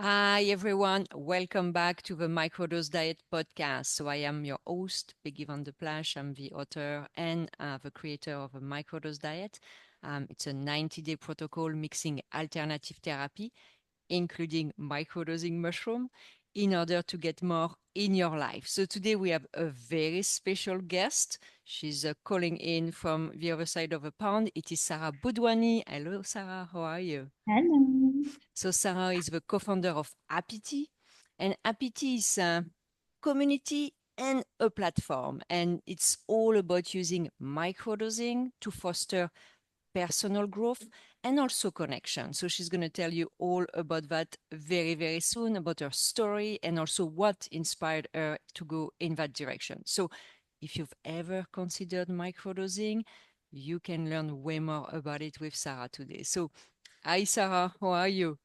Hi, everyone. Welcome back to the Microdose Diet podcast. So, I am your host, Peggy Van de Plassche. I'm the author and the creator of a Microdose Diet. It's a 90-day protocol mixing alternative therapy, including microdosing mushroom, in order to get more in your life. So, today we have a very special guest. She's calling in from the other side of the pond. It is Sara Budhwani. Hello, Sara. How are you? Hello. So Sarah is the co-founder of Apity, and Apity is a community and a platform, and it's all about using microdosing to foster personal growth and also connection. So she's going to tell you all about that very, very soon, about her story and also what inspired her to go in that direction. So if you've ever considered microdosing, you can learn way more about it with Sarah today. So hi, Sarah, how are you?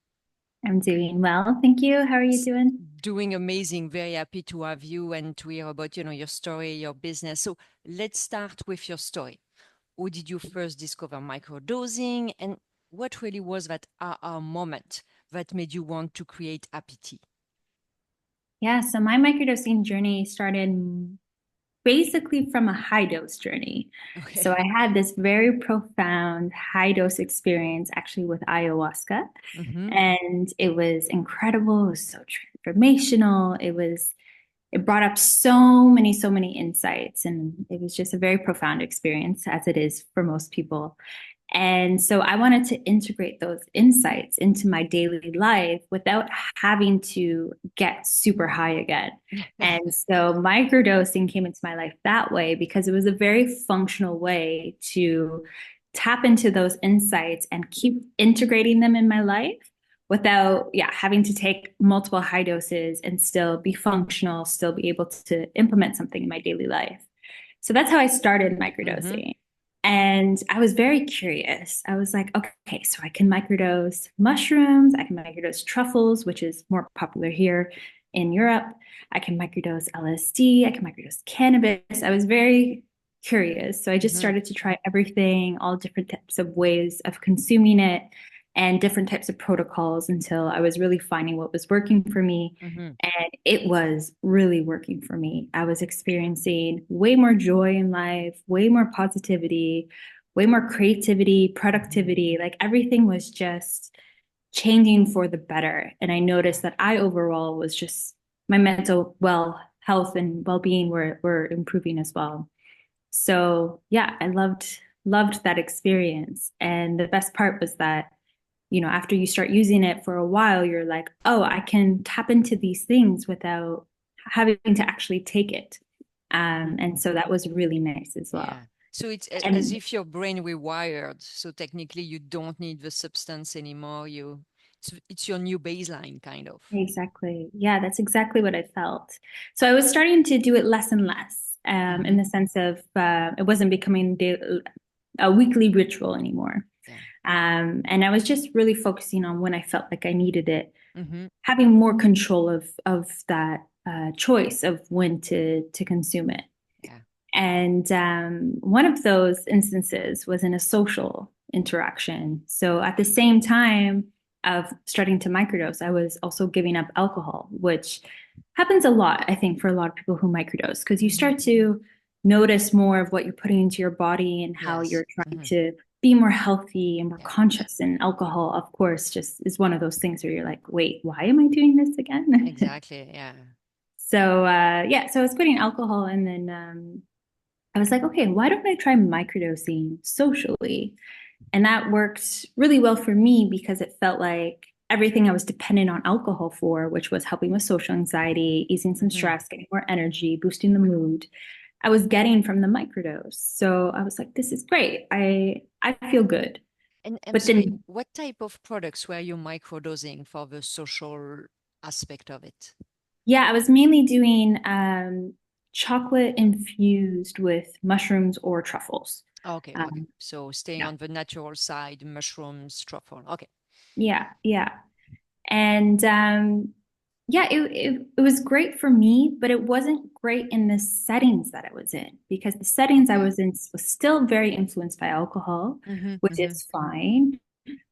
I'm doing well, thank you. How are you doing? Doing amazing. Very happy to have you and to hear about, your story, your business. So let's start with your story. How did you first discover microdosing and what really was that aha moment that made you want to create Apity? Yeah, so my microdosing journey started basically from a high dose journey. So Okay. I had this very profound high dose experience actually with ayahuasca, Mm-hmm. and it was incredible. It was so transformational. It brought up so many insights, and it was just a very profound experience, as it is for most people. And so I wanted to integrate those insights into my daily life without having to get super high again. And so microdosing came into my life that way because it was a very functional way to tap into those insights and keep integrating them in my life without having to take multiple high doses and still be functional, still be able to implement something in my daily life. So that's how I started Mm-hmm. microdosing. And I was very curious. I was like, okay, so I can microdose mushrooms, I can microdose truffles, which is more popular here in Europe. I can microdose LSD, I can microdose cannabis. I was very curious. So I just Mm-hmm. started to try everything, all different types of ways of consuming it and different types of protocols until I was really finding what was working for me. Mm-hmm. And it was really working for me. I was experiencing way more joy in life, way more positivity, way more creativity, productivity. Like everything was just changing for the better. And I noticed that I overall was just my mental health and well-being were improving as well. So yeah, I loved that experience. And the best part was that after you start using it for a while, you're like, oh, I can tap into these things without having to actually take it. And so that was really nice as well. Yeah. So it's as And if your brain rewired. So technically, you don't need the substance anymore. It's your new baseline, kind of. exactly, yeah, that's exactly what I felt. So I was starting to do it less and less, in Mm-hmm. the sense of it wasn't becoming a weekly ritual anymore. Yeah. And I was just really focusing on when I felt like I needed it, Mm-hmm. having more control of that choice of when to consume it. Yeah. And one of those instances was in a social interaction. So at the same time of starting to microdose, I was also giving up alcohol, which happens a lot, I think, for a lot of people who microdose, because you Mm-hmm. start to notice more of what you're putting into your body and how Yes. you're trying Mm-hmm. to be more healthy and more Yeah. conscious. And alcohol, of course, just is one of those things where you're like, wait, why am I doing this again? Exactly. Yeah. So I was quitting alcohol, and then I was like, okay, why don't I try microdosing socially? And that worked really well for me because it felt like everything I was dependent on alcohol for, which was helping with social anxiety, easing some Mm-hmm. stress, getting more energy, boosting the mood, I was getting from the microdose. So I was like, this is great. I feel good. And I'm But sorry, then, what type of products were you microdosing for the social aspect of it? yeah, I was mainly doing chocolate infused with mushrooms or truffles. Okay, okay. Um, So staying yeah, on the natural side, mushrooms, truffle. Okay. yeah. And it was great for me, but it wasn't great in the settings that I was in because the settings I Okay. was in was still very influenced by alcohol, Mm-hmm. which Mm-hmm. is fine.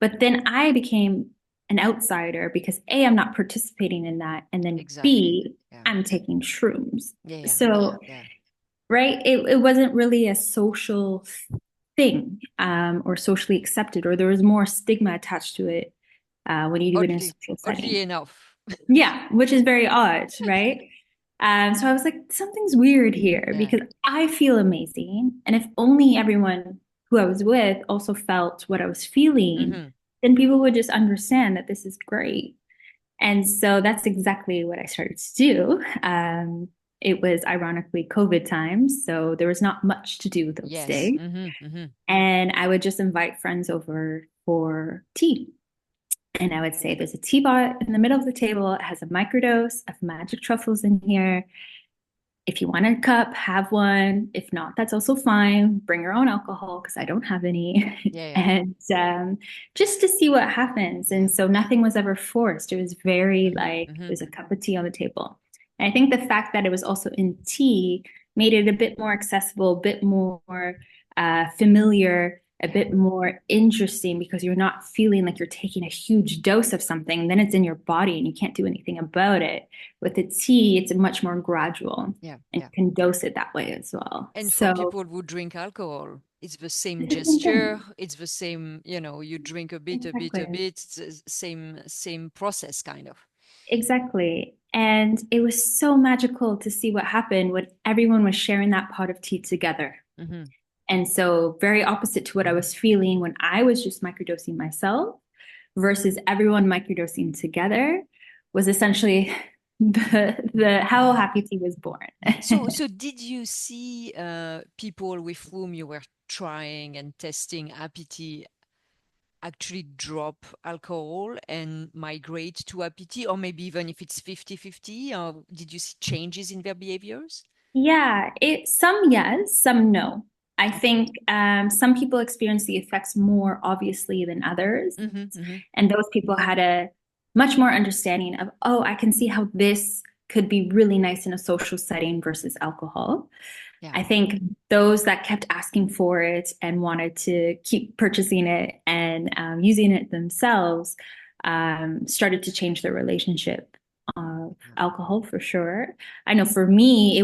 But then I became an outsider because A, I'm not participating in that, and then Exactly. B, Yeah. I'm taking shrooms. Yeah, yeah, So, yeah. right, it wasn't really a social thing, or socially accepted, or there was more stigma attached to it when you do it in a Oddly, social oddly setting. enough. Yeah, which is very odd, right? So I was like, something's weird here Yeah. because I feel amazing. And if only everyone who I was with also felt what I was feeling, Hmm. then people would just understand that this is great. And so that's exactly what I started to do. It was ironically COVID times, so there was not much to do those Yes. days. Hmm. Hmm. And I would just invite friends over for tea. And I would say there's a tea pot in the middle of the table. It has a microdose of magic truffles in here. If you want a cup, have one. If not, that's also fine. Bring your own alcohol because I don't have any. Yeah, yeah, And just to see what happens. yeah. And so nothing was ever forced. It was very Hmm. like Hmm. there's a cup of tea on the table. And I think the fact that it was also in tea made it a bit more accessible, a bit more familiar, a Yeah. bit more interesting because you're not feeling like you're taking a huge dose of something. Then it's in your body and you can't do anything about it. With the tea, it's much more gradual Yeah, and yeah. you can dose it that way as well. And for So people who drink alcohol, it's the same it's the same gesture. thing. It's the same, you drink a bit, a bit, a Exactly. bit. It's the same process, kind of. Exactly. And it was so magical to see what happened when everyone was sharing that pot of tea together. Hmm. And so, very opposite to what I was feeling when I was just microdosing myself versus everyone microdosing together was essentially the how happy tea was born. So did you see people with whom you were trying and testing APT actually drop alcohol and migrate to APT, or maybe even if it's 50-50, or did you see changes in their behaviors? Yeah, some yes, some no. I Okay. think some people experience the effects more obviously than others. Hmm. Hmm. And those people had a much more understanding of, oh, I can see how this could be really nice in a social setting versus alcohol. Yeah. I think those that kept asking for it and wanted to keep purchasing it and using it themselves started to change their relationship of Yeah. alcohol for sure. I know for me,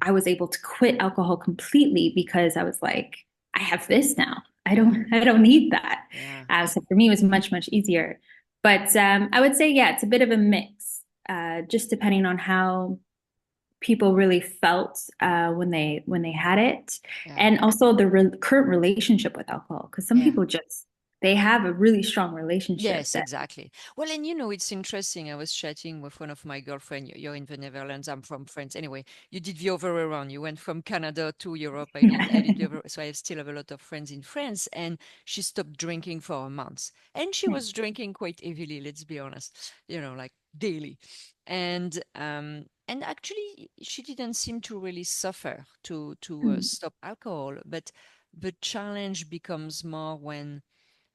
I was able to quit alcohol completely because I was like, I have this now. Yeah. I don't need that. Yeah. So for me, it was much easier. But I would say, yeah, it's a bit of a mix, just depending on how people really felt when they had it, Yeah. and also the current relationship with alcohol. Because some Yeah. people just they have a really strong relationship Yes, that, exactly. Well, and it's interesting. I was chatting with one of my girlfriend. You're in the Netherlands. I'm from France. Anyway, you did the other way around. You went from Canada to Europe. I did the other. So I still have a lot of friends in France. And she stopped drinking for a month, and she was drinking quite heavily. Let's be honest. Like daily, and actually, she didn't seem to really suffer to stop alcohol. But the challenge becomes more when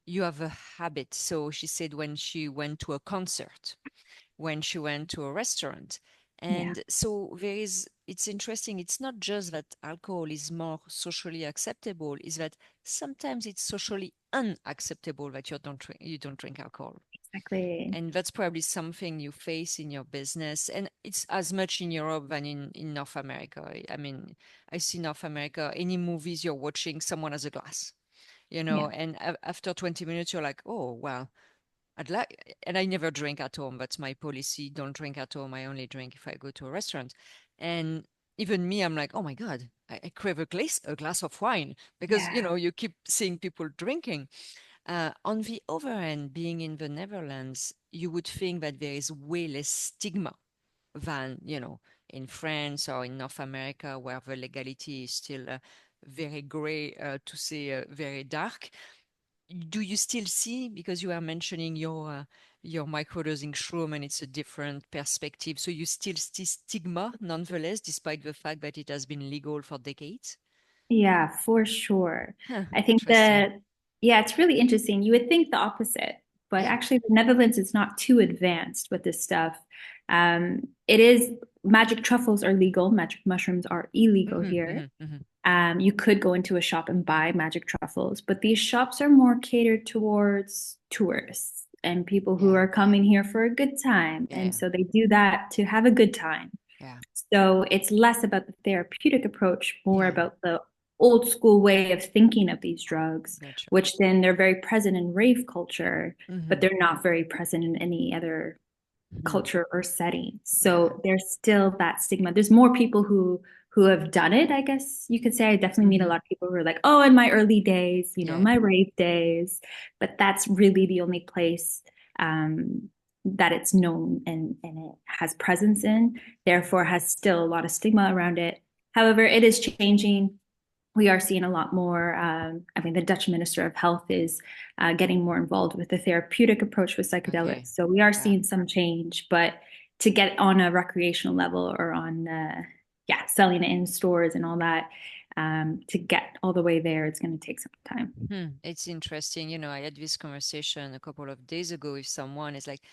you have a habit. So she said when she went to a concert, when she went to a restaurant. yeah, And so it's interesting. It's not just that alcohol is more socially acceptable, is that sometimes it's socially unacceptable that you don't drink alcohol. exactly. And that's probably something you face in your business. And it's as much in Europe than in North America. I mean, I see North America, any movies you're watching, someone has a glass Yeah, and after 20 minutes you're like, oh well, and I never drink at home. That's my policy. Don't drink at home. I only drink if I go to a restaurant. And even me, I'm like, oh my God, I crave a glass of wine because yeah, you keep seeing people drinking. On the other hand, being in the Netherlands, you would think that there is way less stigma than in France or in North America, where the legality is still very gray, to say very dark. Do you still see, because you are mentioning your microdosing shroom and it's a different perspective, so you still see stigma nonetheless, despite the fact that it has been legal for decades? yeah, for sure. Huh, I think interesting. that, yeah, it's really interesting. You would think the opposite, but Yeah. actually, the Netherlands is not too advanced with this stuff. It is magic truffles are legal, magic mushrooms are illegal Hmm. here. Hmm. Hmm. You could go into a shop and buy magic truffles, but these shops are more catered towards tourists. and people who Yeah. are coming here for a good time. Yeah. And Yeah. so they do that to have a good time. Yeah. So it's less about the therapeutic approach, more Yeah. about the old school way of thinking of these drugs, Gotcha. which then they're very present in rave culture, but Mm-hmm. they're not very present in any other Mm-hmm. culture or setting. Yeah. So there's still that stigma. There's more people who have done it, I guess you could say. I definitely meet a Mm-hmm. lot of people who are like, oh, in my early days, Yeah. my rave days. But that's really the only place that it's known and it has presence in, therefore has still a lot of stigma around it. However, it is changing. We are seeing a lot more. I mean, the Dutch Minister of Health is getting more involved with the therapeutic approach with psychedelics. Okay. So we are Yeah. seeing some change, but to get on a recreational level or on, yeah, selling it in stores and all that, to get all the way there, it's going to take some time. It's interesting. I had this conversation a couple of days ago with someone. It's like,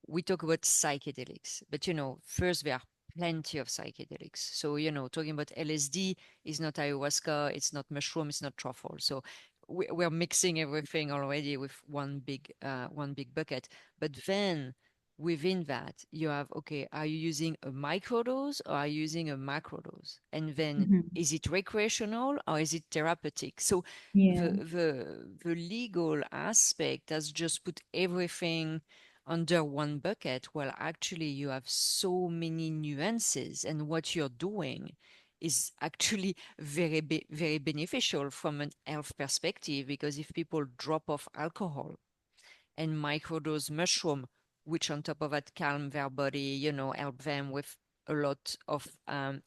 we talk about psychedelics, but first there are plenty of psychedelics. So, talking about LSD is not ayahuasca, it's not mushroom, it's not truffle. So we're mixing everything already with one big bucket. But then within that, you have, okay, are you using a microdose or are you using a macrodose? And then Mhm. is it recreational or is it therapeutic? So the Yeah. the the legal aspect has just put everything under one bucket. Well, actually, you have so many nuances, and what you're doing is actually very beneficial from an health perspective, because if people drop off alcohol and microdose mushroom, which on top of that calm their body, help them with a lot of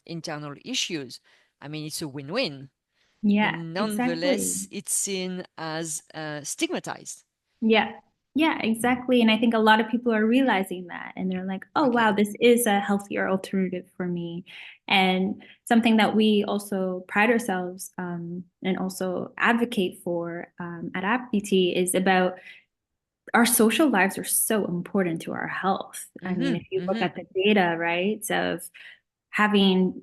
internal issues, I mean, it's a win-win. But Yeah, exactly. nonetheless, it's seen as stigmatized. Yeah. Yeah, exactly. And I think a lot of people are realizing that and they're like, oh, wow, Okay. this is a healthier alternative for me. And something that we also pride ourselves and also advocate for at AppBT is about our social lives are so important to our health. I mean, if Mm-hmm. you look Mm-hmm. at the data, right, of having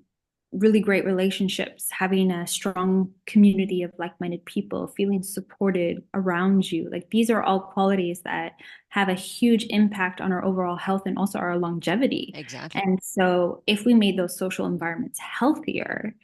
really great relationships, having a strong community of like-minded people, feeling supported around you. Like these are all qualities that have a huge impact on our overall health and also our longevity. Exactly. And so if we made those social environments healthier,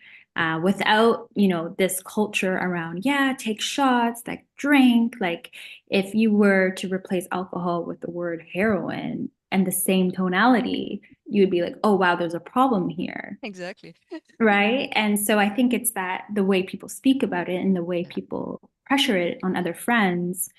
without, this culture around, yeah, take shots, like drink, like if you were to replace alcohol with the word heroin and the same tonality, you would be like, oh, wow, there's a problem here. Exactly. Right. And so I think it's that the way people speak about it and the way Yeah. people pressure it on other friends,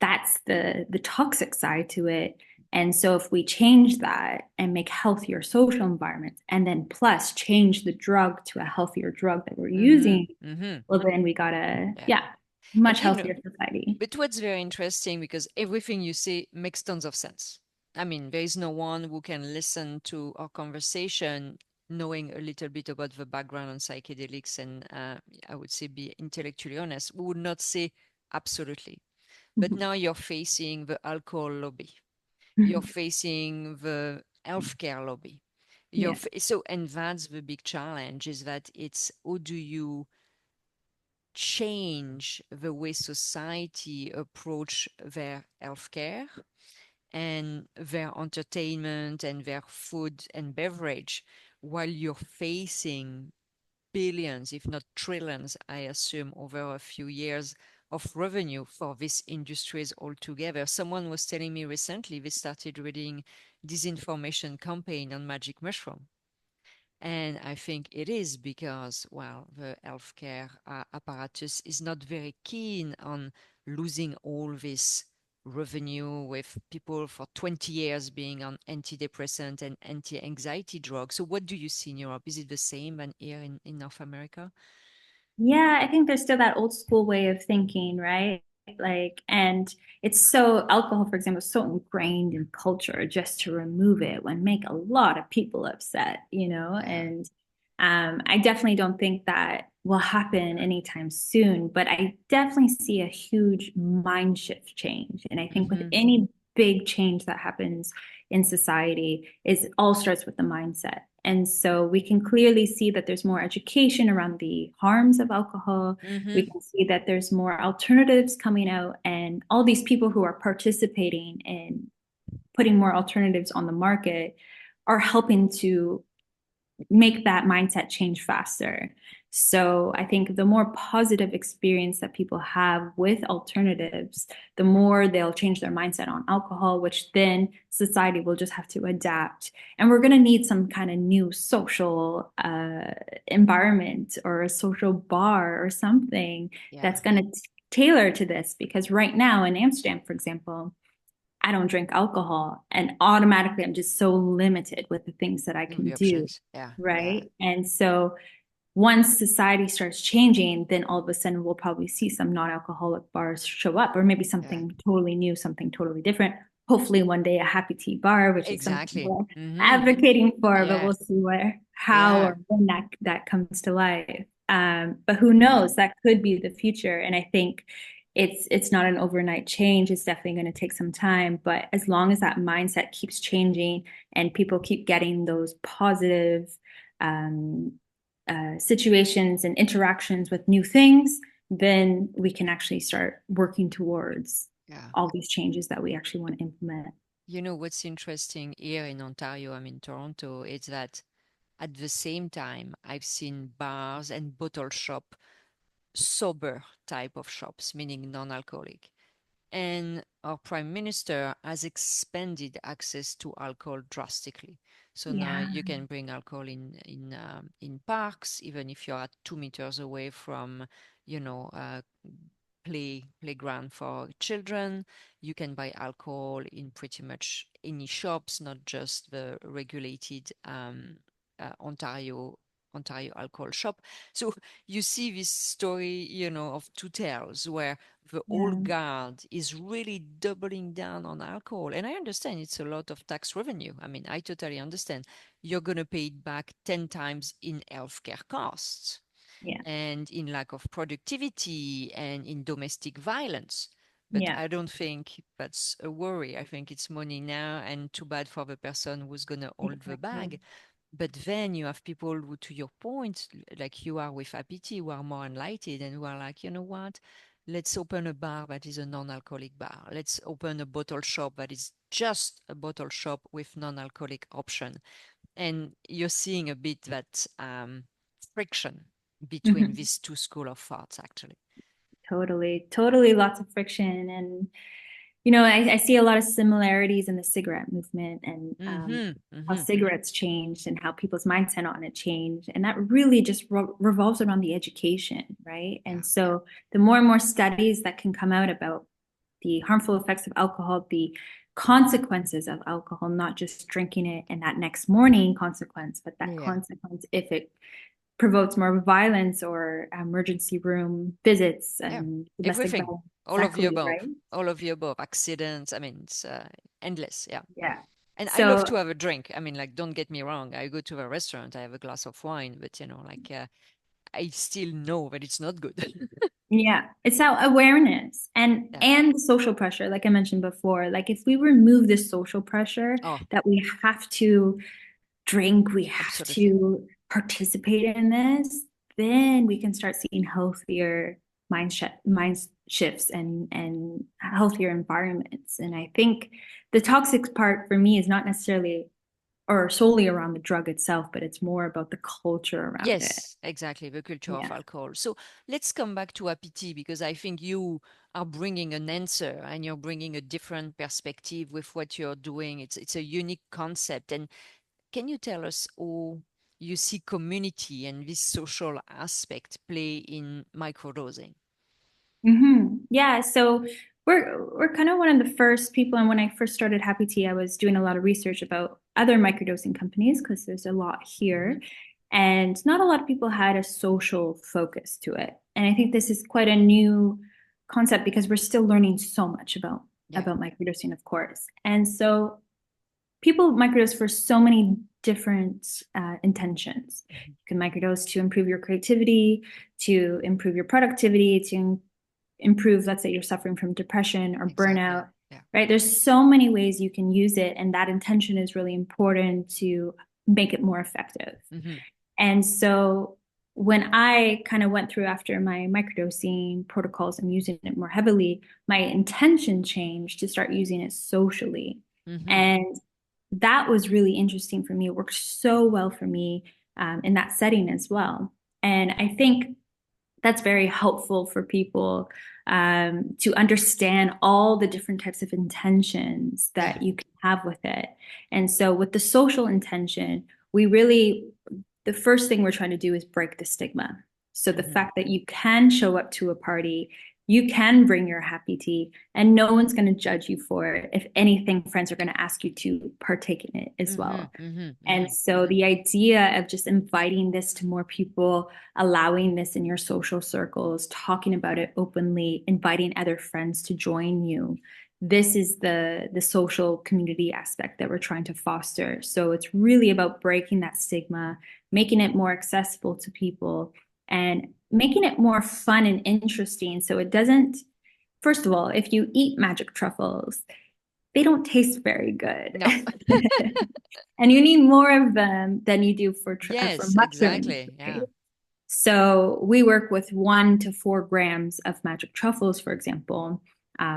that's the toxic side to it. And so if we change that and make healthier social environments and then plus change the drug to a healthier drug that we're Mm-hmm. using, Mm-hmm. well, then we got a, Yeah. yeah, And much healthier society. but what's very interesting, because everything you say makes tons of sense. I mean, there is no one who can listen to our conversation knowing a little bit about the background on psychedelics and I would say be intellectually honest, we would not say absolutely. But Mhm. now you're facing the alcohol lobby. You're facing the healthcare lobby. Yeah. And that's the big challenge, is that it's how do you change the way society approach their healthcare and their entertainment and their food and beverage, while you're facing billions, if not trillions, I assume, over a few years of revenue for these industries altogether. Someone was telling me recently they started reading disinformation campaign on magic mushroom. And I think it is because, well, the healthcare apparatus is not very keen on losing all this revenue with people for 20 years being on antidepressant and anti-anxiety drugs. So what do you see in Europe? Is it the same than here in North America? Yeah, I think there's still that old school way of thinking, right? Like, and it's so, alcohol, for example, is so ingrained in culture just to remove it would make a lot of people upset, Yeah. And I definitely don't think that will happen anytime soon, but I definitely see a huge mind shift change. And I think with Mm-hmm. any big change that happens in society is all starts with the mindset. And so we can clearly see that there's more education around the harms of alcohol. We Mm-hmm. can see that there's more alternatives coming out, and all these people who are participating in putting more alternatives on the market are helping to make that mindset change faster. So I think the more positive experience that people have with alternatives, the more they'll change their mindset on alcohol, which then society will just have to adapt. And we're going to need some kind of new social environment or a social bar or something Yeah. that's going to tailor to this. Because right now in Amsterdam, for example, I don't drink alcohol, and automatically I'm just so limited with the things that I Of can the do. options. Yeah. Yeah. Right. And so once society starts changing, then all of a sudden we'll probably see some non-alcoholic bars show up, or maybe Yeah. something totally new, something totally different. Hopefully one day a happy tea bar, which is something Exactly. we're Mm-hmm. advocating for, but Yeah. we'll see how Yeah. or when that comes to life. But who Yeah. knows? That could be the future. And I think it's not an overnight change. It's definitely going to take some time. But as long as that mindset keeps changing and people keep getting those positive um, situations and interactions with new things, then we can actually start working towards Yeah. all these changes that we actually want to implement. You know what's interesting here in Ontario, I'm in Toronto, is that at the same time, I've seen bars and bottle shop, sober type of shops, meaning non-alcoholic. And our prime minister has expanded access to alcohol drastically. So now Yeah, you can bring alcohol in parks, even if you're at 2 meters away from, you know, playground for children. You can buy alcohol in pretty much any shops, not just the regulated Ontario alcohol shop. So you see this story, of two tales where the old yeah, guard is really doubling down on alcohol. And I understand it's a lot of tax revenue. I mean, I totally understand. You're going to pay it back 10 times in healthcare costs yeah, and in lack of productivity and in domestic violence. But yeah, I don't think that's a worry. I think it's money now and too bad for the person who's going to hold the exactly. bag. But then you have people who, to your point, like you are with APT, who are more enlightened and who are like, you know what? Let's open a bar that is a non-alcoholic bar. Let's open a bottle shop that is just a bottle shop with non-alcoholic option. And you're seeing a bit that friction between Mhm. these two school of thoughts, actually. Totally, totally lots of friction. And, I see a lot of similarities in the cigarette movement and Mm-hmm. how Mm-hmm. cigarettes changed and how people's mindset on it changed. And that really just revolves around the education, right? Yeah. And so the more and more studies that can come out about the harmful effects of alcohol, the consequences of alcohol, not just drinking it and that next morning consequence, but that Yeah. consequence if it provokes more violence or emergency room visits Yeah. and domestic Everything. violence. All of the Exactly, above. right? All of the above. Accidents. I mean, it's endless. Yeah. Yeah. And I love So, to have a drink. I mean, like, don't get me wrong. I go to a restaurant, I have a glass of wine, but I still know that it's not good. yeah, it's that awareness and Yeah. and the social pressure, like I mentioned before. Like if we remove this social pressure Oh, that we have to drink, we have absolutely. to participate in this, then we can start seeing healthier mind shifts and healthier environments. And I think the toxic part for me is not necessarily or solely around the drug itself, but it's more about the culture around it. Yes, exactly. The culture of Yeah. alcohol. So let's come back to APT because I think you are bringing an answer and you're bringing a different perspective with what you're doing. It's a unique concept. And can you tell us how you see community and this social aspect play in microdosing? Yeah, so we're kind of one of the first people, and when I first started Happy Tea, I was doing a lot of research about other microdosing companies because there's a lot Hmm. here, and not a lot of people had a social focus to it. And I think this is quite a new concept because we're still learning so much about Yeah. microdosing, of course. And so people microdose for so many different intentions. Mhm. You can microdose to improve your creativity, to improve your productivity, to improve, let's say you're suffering from depression or Exactly. burnout, Yeah. right? There's so many ways you can use it. And that intention is really important to make it more effective. And so when I kind of went through after my microdosing protocols and using it more heavily, my intention changed to start using it socially. And that was really interesting for me. It worked so well for me in that setting as well. And I think that's very helpful for people to understand all the different types of intentions that you can have with it. And so with the social intention, the first thing we're trying to do is break the stigma. So the fact that you can show up to a party, you can bring your happy tea, and no one's going to judge you for it. If anything, friends are going to ask you to partake in it as well. And so the idea of just inviting this to more people, allowing this in your social circles, talking about it openly, inviting other friends to join you. This is the social community aspect that we're trying to foster. So it's really about breaking that stigma, making it more accessible to people, and making it more fun and interesting. So it doesn't, first of all, if you eat magic truffles, they don't taste very good. No. And you need more of them than you do for Yes, mushrooms. exactly. Yeah. Right? So we work with 1 to 4 grams of magic truffles, for example,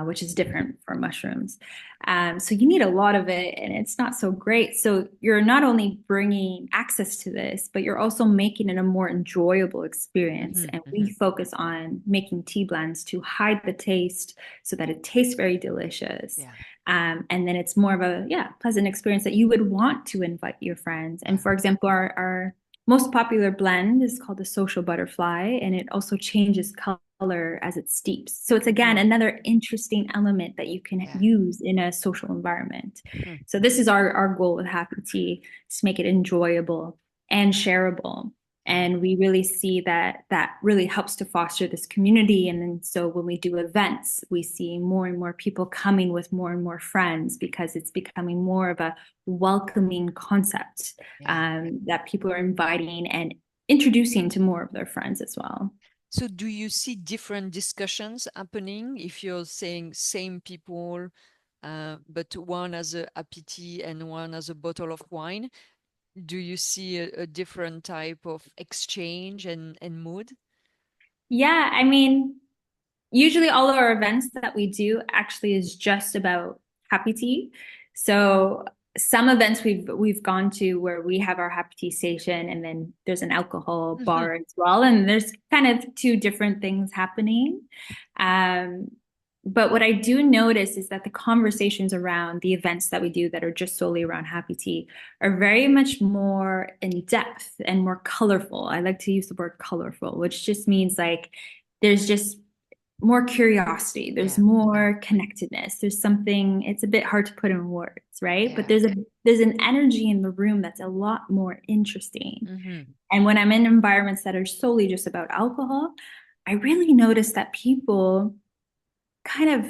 which is different for mushrooms. So you need a lot of it, and it's not so great. So you're not only bringing access to this, but you're also making it a more enjoyable experience. And we focus on making tea blends to hide the taste so that it tastes very delicious. Yeah. And then it's more of a pleasant experience that you would want to invite your friends. And for example, our most popular blend is called the social butterfly, and it also changes color as it steeps. So it's again another interesting element that you can use in a social environment. So this is our goal with Happy Tea, is to make it enjoyable and shareable. And we really see that really helps to foster this community. And then so when we do events, we see more and more people coming with more and more friends, because it's becoming more of a welcoming concept that people are inviting and introducing to more of their friends as well. So do you see different discussions happening if you're saying same people, but one has a happy tea and one has a bottle of wine? Do you see a different type of exchange and mood? Yeah, I mean, usually all of our events that we do actually is just about happy tea. So some events we've gone to where we have our happy tea station, and then there's an alcohol bar as well, and there's kind of 2 different things happening. But what I do notice is that the conversations around the events that we do that are just solely around happy tea are very much more in depth and more colorful. I like to use the word colorful, which just means like there's just more curiosity, there's more connectedness, there's something, it's a bit hard to put in words, right? But there's an energy in the room that's a lot more interesting. And when I'm in environments that are solely just about alcohol, I really notice that people kind of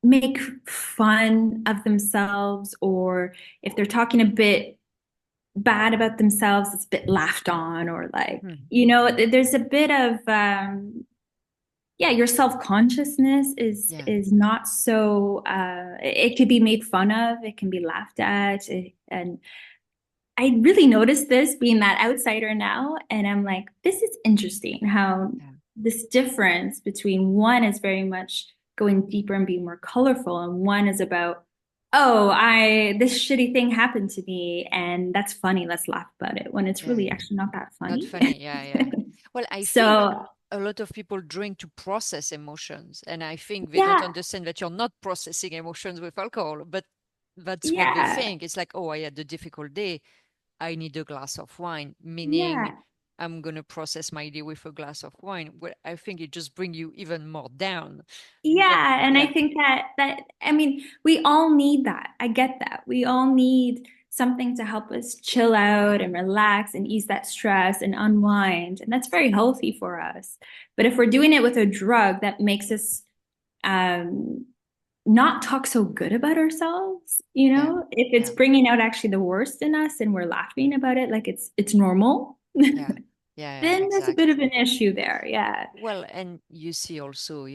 make fun of themselves, or if they're talking a bit bad about themselves, it's a bit laughed on, or like, there's a bit of your self-consciousness is not so it could be made fun of, it can be laughed at, and I really noticed this being that outsider now, and I'm like, this is interesting how this difference between one is very much going deeper and being more colorful, and one is about, this shitty thing happened to me and that's funny, let's laugh about it, when it's really actually not that funny. Not funny. Yeah. Well, I think So a lot of people drink to process emotions, and I think they don't understand that you're not processing emotions with alcohol, but that's what they think. It's like, oh, I had a difficult day, I need a glass of wine, meaning I'm going to process my day with a glass of wine. Well, I think it just brings you even more down. And I think that I mean, we all need that. I get that. We all need something to help us chill out and relax and ease that stress and unwind. And that's very healthy for us. But if we're doing it with a drug that makes us not talk so good about ourselves, if it's bringing out actually the worst in us and we're laughing about it like it's normal, then there's a bit of an issue there. Well, and you see also,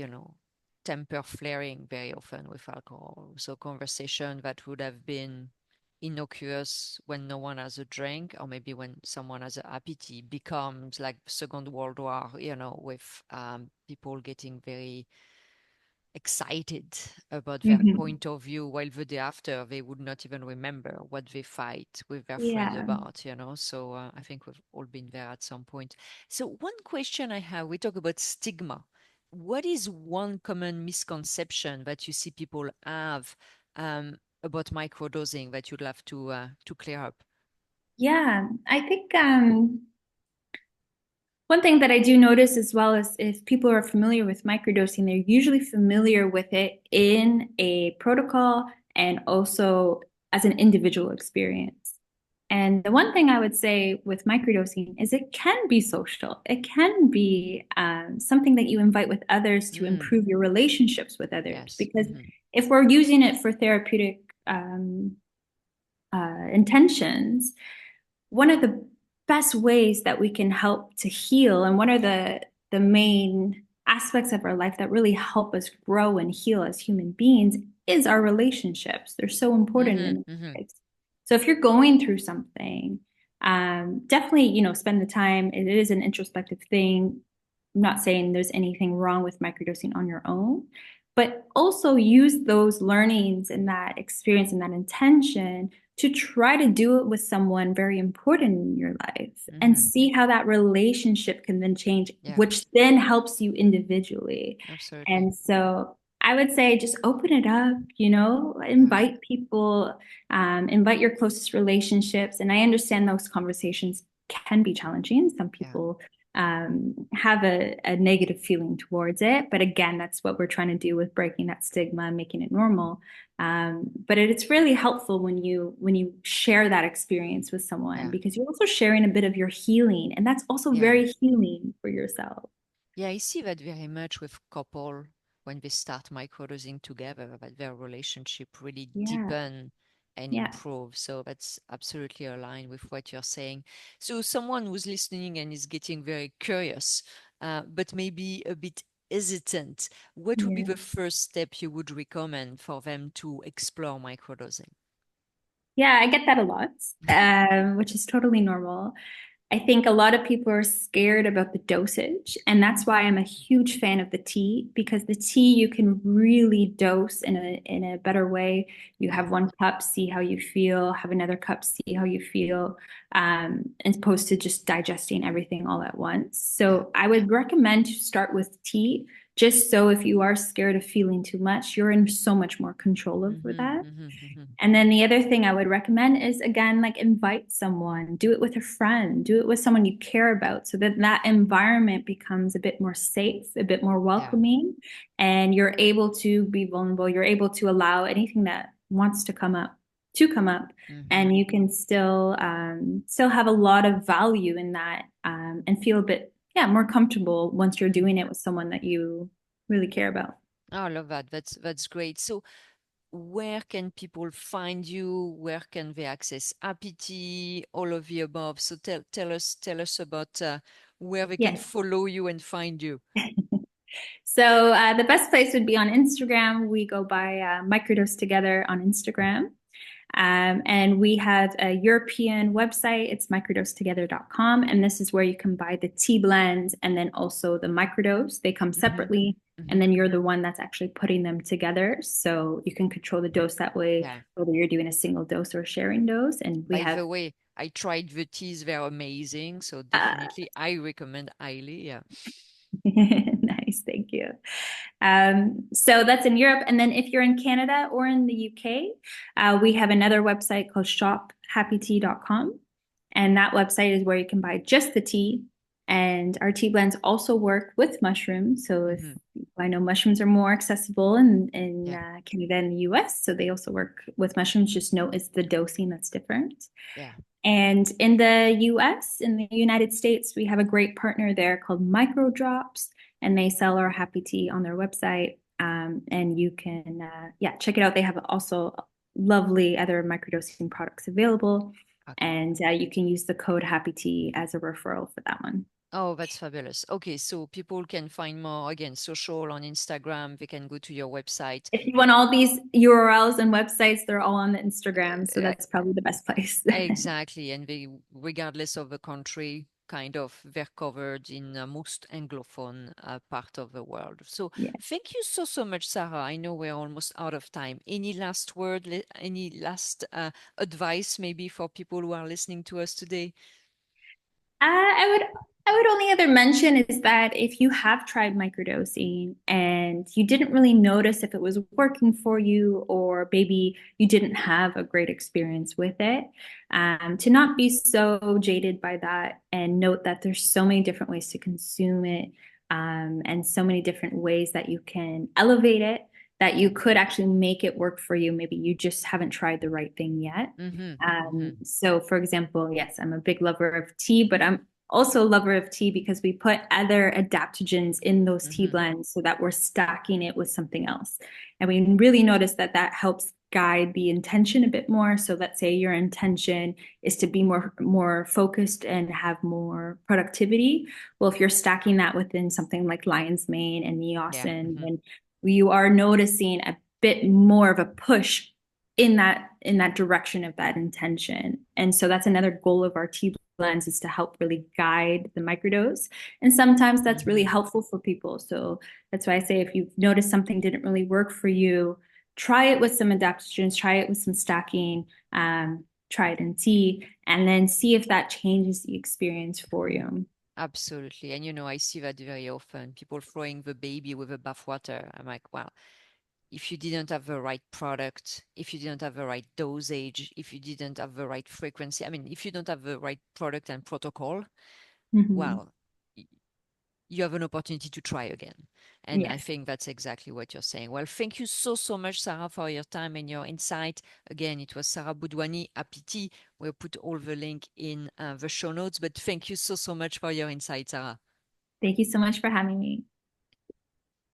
temper flaring very often with alcohol. So conversation that would have been innocuous when no one has a drink, or maybe when someone has a happy tea, becomes like Second World War, with people getting very excited about their Mhm. point of view, while the day after they would not even remember what they fight with their friends Yeah. about. So I think we've all been there at some point. So one question I have, we talk about stigma. What is one common misconception that you see people have about microdosing that you'd love to clear up? Yeah. I think one thing that I do notice as well is if people are familiar with microdosing, they're usually familiar with it in a protocol and also as an individual experience. And the one thing I would say with microdosing is it can be social. It can be something that you invite with others to Mm, improve your relationships with others. yes. Because if we're using it for therapeutic intentions, one of the best ways that we can help to heal, and one of the main aspects of our life that really help us grow and heal as human beings, is our relationships. They're so important in our lives. So if you're going through something, definitely, spend the time. It is an introspective thing. I'm not saying there's anything wrong with microdosing on your own, but also use those learnings and that experience and that intention to try to do it with someone very important in your life and see how that relationship can then change, Yeah, which then helps you individually. absolutely. And so I would say just open it up, Yeah, invite people, invite your closest relationships. And I understand those conversations can be challenging. Some yeah, people have a negative feeling towards it. But again, that's what we're trying to do with breaking that stigma and making it normal. But it's really helpful when you share that experience with someone yeah, because you're also sharing a bit of your healing, and that's also yeah. very healing for yourself. Yeah, I see that very much with couple when they start microdosing together, that their relationship really Yeah, deepen and yeah, improve. So that's absolutely aligned with what you're saying. So someone who's listening and is getting very curious, but maybe a bit hesitant, what would be yeah. the first step you would recommend for them to explore microdosing? Yeah, I get that a lot, which is totally normal. I think a lot of people are scared about the dosage, and that's why I'm a huge fan of the tea because the tea you can really dose in a better way. You Yeah, have one cup, see how you feel, have another cup, see how you feel, as opposed to just digesting everything all at once. yeah. So I would recommend to start with tea, just so if you are scared of feeling too much, you're in so much more control over that. And then the other thing I would recommend is again, like invite someone, do it with a friend, do it with someone you care about so that that environment becomes a bit more safe, a bit more Yeah. welcoming, and you're able to be vulnerable. You're able to allow anything that wants to come up, Hmm. and you can still have a lot of value in that, and feel a bit, yeah, more comfortable once you're doing it with someone that you really care about. Oh, I love that. That's great. So where can people find you? Where can they access APT? All of the above. So tell us about where they can Yes. follow you and find you. So the best place would be on Instagram. We go by Microdose Together on Instagram. And we have a European website. It's microdosetogether.com. And this is where you can buy the tea blends and then also the microdose. They come Hmm. separately. And Hmm. then you're the one that's actually putting them together. So you can control the dose that way, Yeah. whether you're doing a single dose or a sharing dose. And we By have, the way, I tried the teas. They're amazing. So uh, definitely I recommend highly. Yeah. nice, thank you. So that's in Europe. And then if you're in Canada or in the UK, we have another website called shophappytea.com. And that website is where you can buy just the tea. And our tea blends also work with mushrooms. So if Hmm. I know mushrooms are more accessible in Yeah. Canada and the US, so they also work with mushrooms. Just note it's the dosing that's different. Yeah. And in the US, in the United States, we have a great partner there called Microdrops, and they sell our happy tea on their website. And you can, yeah, check it out. They have also lovely other microdosing products available, Okay. and you can use the code happy tea as a referral for that one. Oh, that's fabulous. Okay, so people can find more, again, social on Instagram. They can go to your website. If you want all these URLs and websites, they're all on the Instagram. So Uh, that's probably the best place. exactly. And they, regardless of the country, kind of, they're covered in most Anglophone part of the world. So Yeah. thank you so, so much, Sarah. I know we're almost out of time. Any last word, any last advice maybe for people who are listening to us today? I would only other mention is that if you have tried microdosing and you didn't really notice if it was working for you, or maybe you didn't have a great experience with it, to not be so jaded by that, and note that there's so many different ways to consume it, and so many different ways that you can elevate it, that you could actually make it work for you. Maybe you just haven't tried the right thing yet. Mm-hmm, mm-hmm, So, for example, yes, I'm a big lover of tea, but I'm also a lover of tea because we put other adaptogens in those tea mm-hmm. blends so that we're stacking it with something else. And we really notice that that helps guide the intention a bit more. So let's say your intention is to be more focused and have more productivity. Well, if you're stacking that within something like lion's mane and Yeah. niacin, Mm-hmm. then you are noticing a bit more of a push in that direction of that intention. And so that's another goal of our tea blends, is to help really guide the microdose. And sometimes that's really Mm-hmm. helpful for people. So that's why I say, if you've noticed something didn't really work for you, try it with some adaptogens, try it with some stacking, try it in tea, and then see if that changes the experience for you. Absolutely. And I see that very often. People throwing the baby with the bathwater. I'm like, wow, if you didn't have the right product, if you didn't have the right dosage, if you didn't have the right frequency, I mean, if you don't have the right product and protocol, Mm-hmm. well, you have an opportunity to try again. And I Yes. think that's exactly what you're saying. Well, thank you so, so much, Sarah, for your time and your insight. Again, it was Sara Budhwani, APT. We'll put all the link in the show notes, but thank you so, so much for your insight, Sarah. Thank you so much for having me.